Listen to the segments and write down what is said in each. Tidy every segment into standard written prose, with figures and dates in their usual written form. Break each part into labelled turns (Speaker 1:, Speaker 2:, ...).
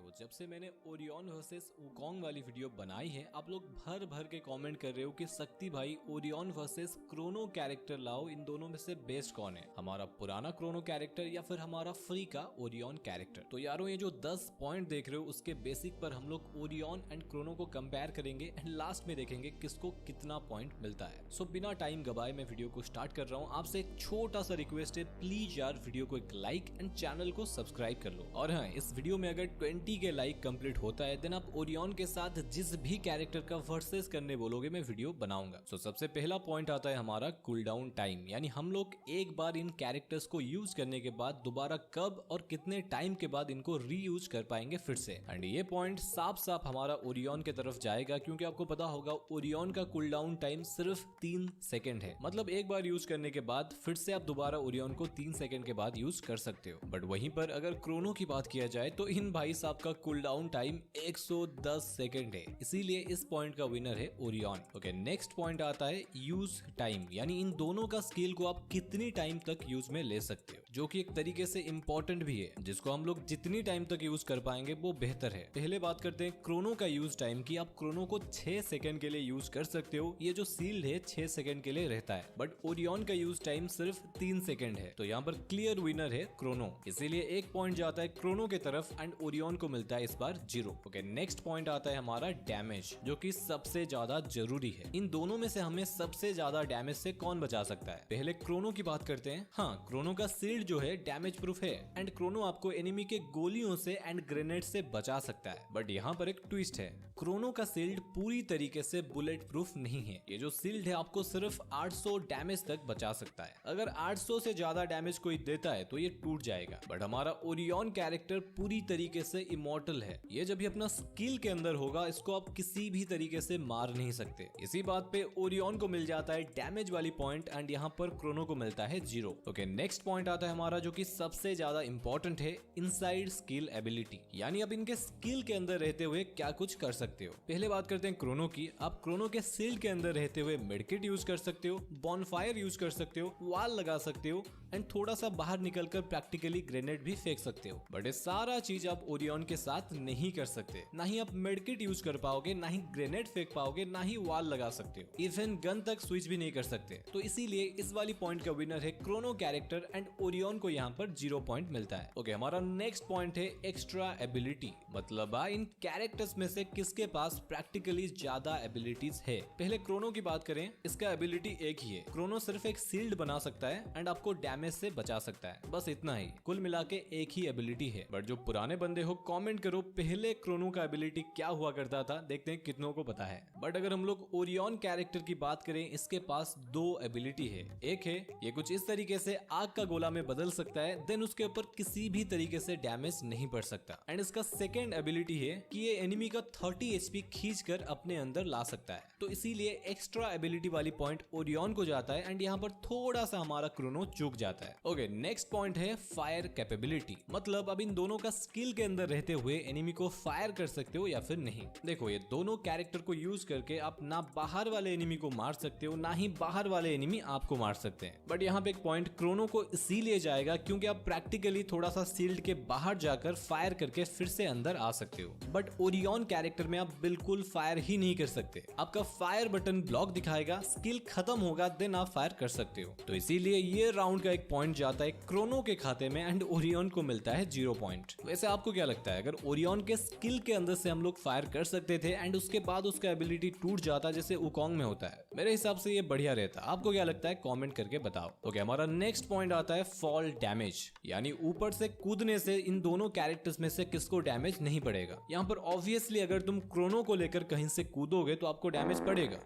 Speaker 1: तो जब से मैंने ओरियन वर्सेस वुकोंग वाली वीडियो बनाई है, आप लोग भर भर के कमेंट कर रहे हो कि शक्ति भाई ओरियन वर्सेस क्रोनो कैरेक्टर लाओ, इन दोनों में से बेस्ट कौन है, हमारा पुराना क्रोनो कैरेक्टर या फिर हमारा फ्री का ओरियन कैरेक्टर। तो यारों ये जो 10 पॉइंट देख रहे हो उसके बेसिक पर हम लोग ओरियन एंड क्रोनो को कंपेयर करेंगे एंड लास्ट में देखेंगे किसको कितना पॉइंट मिलता है। सो बिना टाइम गवाए मैं वीडियो को स्टार्ट कर रहा हूँ। आपसे एक छोटा सा रिक्वेस्ट है, प्लीज यार वीडियो को एक लाइक एंड चैनल को सब्सक्राइब कर लो। और हाँ, इस वीडियो में अगर 20 के लाइक कंप्लीट होता है देन आप ओरियन के साथ जिस भी कैरेक्टर का वर्सेस करने बोलोगे मैं वीडियो बनाऊंगा। सो सबसे पहला पॉइंट आता है हमारा कूल डाउन टाइम, यानी हम लोग एक बार इन कैरेक्टर्स को यूज करने के बाद दोबारा कब और कितने टाइम के बाद इनको रीयूज कर पाएंगे फिर से। एंड ये पॉइंट साफ साफ हमारा ओरियन की तरफ जाएगा, क्योंकि आपको पता होगा ओरियन का कूल डाउन टाइम सिर्फ 3 सेकंड है। मतलब एक बार यूज करने के बाद फिर से आप दोबारा ओरियन को 3 सेकंड के बाद यूज कर सकते हो। बट वहीं पर अगर क्रोनो की बात किया जाए तो इन भाई साहब का कूल डाउन टाइम 110 सेकंड है, इसीलिए इस पॉइंट का विनर है ओरियन। ओके, नेक्स्ट पॉइंट आता है यूज टाइम, यानी इन दोनों का स्किल को आप कितनी टाइम तक यूज में ले सकते हो, जो कि एक तरीके से इंपॉर्टेंट भी है, जिसको हम लोग जितनी टाइम तक यूज कर पाएंगे वो बेहतर है। पहले बात करते हैं क्रोनो का यूज टाइम की। आप क्रोनो को 6 सेकंड के लिए यूज कर सकते हो, ये जो सील्ड है 6 सेकंड के लिए रहता है, बट ओरियन का यूज टाइम सिर्फ 3 सेकंड है। तो यहाँ पर क्लियर विनर है क्रोनो, इसीलिए एक पॉइंट जाता है क्रोनो की तरफ एंड ओरियन को मिलता है इस बार 0। ओके, नेक्स्ट पॉइंट आता है हमारा डैमेज, जो कि सबसे ज्यादा जरूरी है। इन दोनों में से हमें सबसे ज्यादा डैमेज से कौन बचा सकता है? पहले क्रोनो की बात करते हैं। हाँ, क्रोनो का शील्ड जो है डैमेज प्रूफ है एंड क्रोनो आपको एनिमी के गोलियों से एंड ग्रेनेड से बचा सकता है। बट यहाँ पर एक ट्विस्ट है, क्रोनो का शील्ड पूरी तरीके से बुलेट प्रूफ नहीं है। ये जो शील्ड है आपको सिर्फ 800 डैमेज तक बचा सकता है। अगर 800 से ज्यादा डैमेज कोई देता है तो ये टूट जाएगा। बट हमारा ओरियन कैरेक्टर पूरी तरीके से इमॉर्टल है, ये जब भी अपना स्किल के अंदर होगा इसको आप किसी भी तरीके से मार नहीं सकते। इसी बात पे ओरियन को मिल जाता है डैमेज वाली पॉइंट एंड यहाँ पर क्रोनो को मिलता है 0। ओके, नेक्स्ट पॉइंट आता है हमारा जो कि सबसे ज्यादा इंपॉर्टेंट है, इनसाइड स्किल एबिलिटी, यानी आप इनके स्किल के अंदर रहते हुए क्या कुछ कर सकते हो। पहले बात करते हैं क्रोनो की। आप क्रोनो के शील्ड के अंदर रहते हुए मेडकिट यूज कर सकते हो, बॉनफायर यूज कर सकते हो, वॉल लगा सकते हो एंड थोड़ा सा बाहर निकलकर प्रैक्टिकली ग्रेनेड भी फेंक सकते हो। बट ये सारा चीज आप ओरियन के साथ नहीं कर सकते। ना ही आप मेडकिट यूज कर पाओगे, ना ही ग्रेनेड फेंक पाओगे, ना ही वॉल लगा सकते हो, इवन गन तक स्विच भी नहीं कर सकते। तो इसीलिए इस वाली पॉइंट का विनर है क्रोनो कैरेक्टर एंड ओरियन को यहाँ पर 0 पॉइंट मिलता है। ओके, हमारा नेक्स्ट पॉइंट है एक्स्ट्रा एबिलिटी, मतलब इन कैरेक्टर्स में से किसके पास प्रैक्टिकली ज्यादा एबिलिटीज है। पहले क्रोनो की बात करें, इसका एबिलिटी एक ही है, क्रोनो सिर्फ एक शील्ड बना सकता है एंड आपको डैमेज से बचा सकता है, बस इतना ही। कुल मिला के एक ही एबिलिटी है। बट जो पुराने बंदे हो कमेंट करो पहले क्रोनो का एबिलिटी क्या हुआ करता था, देखते हैं कितनों को पता है। बट अगर हम लोग ओरियन कैरेक्टर की बात करें, इसके पास 2 एबिलिटी है। एक है ये कुछ इस तरीके से आग का गोला में बदल सकता है, देन उसके ऊपर किसी भी तरीके से डैमेज नहीं पड़ सकता। एंड इसका सेकेंड एबिलिटी है कि ये एनिमी का 30 HP खींच कर अपने अंदर ला सकता है। तो इसीलिए एक्स्ट्रा एबिलिटी वाली पॉइंट ओरियन को जाता है एंड यहाँ पर थोड़ा सा हमारा क्रोनो चूक जाता है। ओके, नेक्स्ट पॉइंट है फायर कैपेबिलिटी, मतलब अब इन दोनों का स्किल के अंदर रहते हुए एनिमी को फायर कर सकते हो या फिर नहीं। देखो, ये दोनों कैरेक्टर को यूज करके आप ना बाहर वाले एनिमी को मार सकते हो, ना ही बाहर वाले एनिमी आपको मार सकते हैं। बट यहाँ पे एक पॉइंट क्रोनो को इसीलिए जाएगा क्योंकि आप प्रैक्टिकली थोड़ा सा शील्ड के बाहर जाकर फायर करके फिर से अंदर आ सकते हो। बट ओरियन कैरेक्टर में आप बिल्कुल फायर ही नहीं कर सकते, आपका फायर बटन ब्लॉक दिखाएगा, स्किल खत्म होगा देन आप फायर कर सकते हो। तो इसीलिए ये राउंड का एक पॉइंट जाता है क्रोनो के खाते में एंड ओरियन को मिलता है 0 पॉइंट। वैसे आपको क्या लगता है, अगर ओरियन के स्किल के अंदर से हम लोग फायर कर सकते थे एंड उसके बाद उसका एबिलिटी टूट जाता जैसे वुकोंग में होता है, मेरे हिसाब से ये बढ़िया रहता। आपको क्या लगता है कमेंट करके बताओ। ओके, हमारा नेक्स्ट पॉइंट आता है फॉल डैमेज, यानी ऊपर से कूदने से इन दोनों कैरेक्टर्स में से किसको डैमेज नहीं पड़ेगा। यहाँ पर ऑब्वियसली अगर तुम क्रोनो को लेकर कहीं से कूदोगे तो आपको डैमेज पड़ेगा।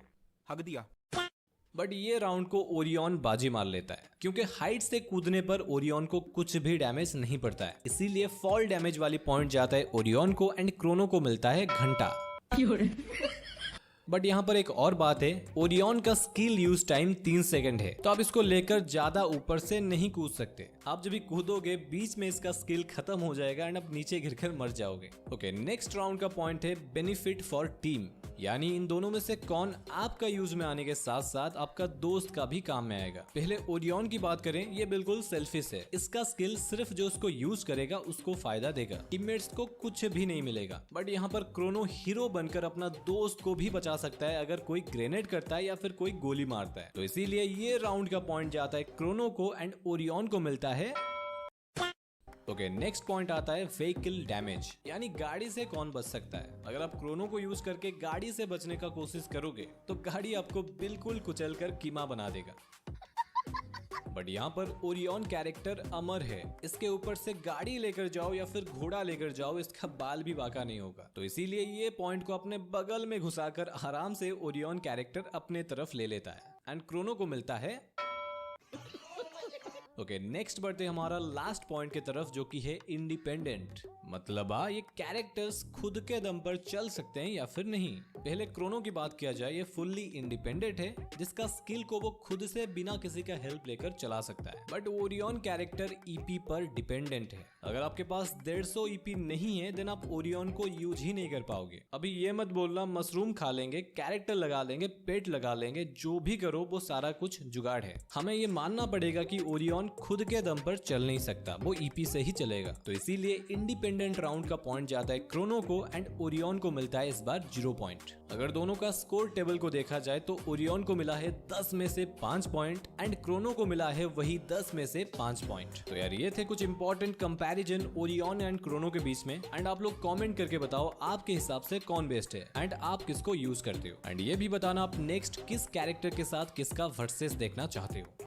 Speaker 2: हक दिया।
Speaker 1: बट ये राउंड को ओरियन बाजी मार लेता है, क्योंकि हाइट से कूदने पर ओरियन को कुछ भी डैमेज नहीं पड़ता है, इसीलिए फॉल डैमेज वाली पॉइंट जाता है ओरियन को एंड क्रोनो को मिलता है घंटा। बट यहाँ पर एक और बात है, ओरियन का स्किल यूज टाइम 3 सेकंड है, तो आप इसको लेकर ज्यादा ऊपर से नहीं कूद सकते। आप जब भी कूदोगे बीच में इसका स्किल खत्म हो जाएगा एंड आप नीचे गिरकर मर जाओगे। ओके, नेक्स्ट राउंड का पॉइंट है बेनिफिट फॉर टीम, यानी इन दोनों में से कौन आपका यूज में आने के साथ साथ आपका दोस्त का भी काम में आएगा। पहले ओरियन की बात करें, ये बिल्कुल सेल्फिश है। इसका स्किल सिर्फ जो उसको यूज करेगा उसको फायदा देगा, टीममेट्स को कुछ भी नहीं मिलेगा। बट यहाँ पर क्रोनो हीरो बनकर अपना दोस्त को भी बचा सकता है अगर कोई ग्रेनेड करता है या फिर कोई गोली मारता है। तो इसीलिए ये राउंड का पॉइंट जाता है क्रोनो को एंड ओरियन को मिलता है। ओके, नेक्स्ट पॉइंट आता है व्हीकल डैमेज, यानी गाड़ी से कौन बच सकता है। अगर आप क्रोनो को यूज करके गाड़ी से बचने का कोशिश करोगे तो गाड़ी आपको बिल्कुल कुचल कर कीमा बना देगा। बट यहाँ पर ओरियन कैरेक्टर अमर है, इसके ऊपर से गाड़ी लेकर जाओ या फिर घोड़ा लेकर जाओ, इसका बाल भी बाका नहीं होगा। तो इसीलिए ये पॉइंट को अपने बगल में घुसाकर आराम से ओरियन कैरेक्टर अपने तरफ ले लेता है एंड क्रोनो को मिलता है। ओके, नेक्स्ट बढ़ते हमारा लास्ट पॉइंट की तरफ, जो कि है इंडिपेंडेंट। मतलब ये कैरेक्टर्स खुद के दम पर चल सकते हैं या फिर नहीं। पहले क्रोनो की बात किया जाए, ये फुल्ली इंडिपेंडेंट है, जिसका स्किल को वो खुद से बिना किसी का हेल्प लेकर चला सकता है। बट ओरियन कैरेक्टर ईपी पर डिपेंडेंट है। अगर आपके पास 150 ईपी नहीं है देन आप ओरियन को यूज ही नहीं कर पाओगे। अभी ये मत बोलना मशरूम खा लेंगे, कैरेक्टर लगा लेंगे, पेट लगा लेंगे, जो भी करो वो सारा कुछ जुगाड़ है। हमें ये मानना पड़ेगा कि ओरियन खुद के दम पर चल नहीं सकता, वो ईपी से ही चलेगा। तो इसीलिए इंडिपेंडेंट राउंड का पॉइंट जाता है क्रोनो को एंड ओरियन को मिलता है इस बार 0 पॉइंट। अगर दोनों का स्कोर टेबल को देखा जाए तो ओरियन को मिला है 10 में से 5 पॉइंट एंड क्रोनो को मिला है वही 10 में से 5 पॉइंट। तो यार ये थे कुछ important comparison Orion and Chrono के बीच में। एंड आप लोग कमेंट करके बताओ आपके हिसाब से कौन बेस्ट है एंड आप किसको यूज करते हो। एंड ये भी बताना आप नेक्स्ट किस कैरेक्टर के साथ किसका वर्सेस देखना चाहते हो।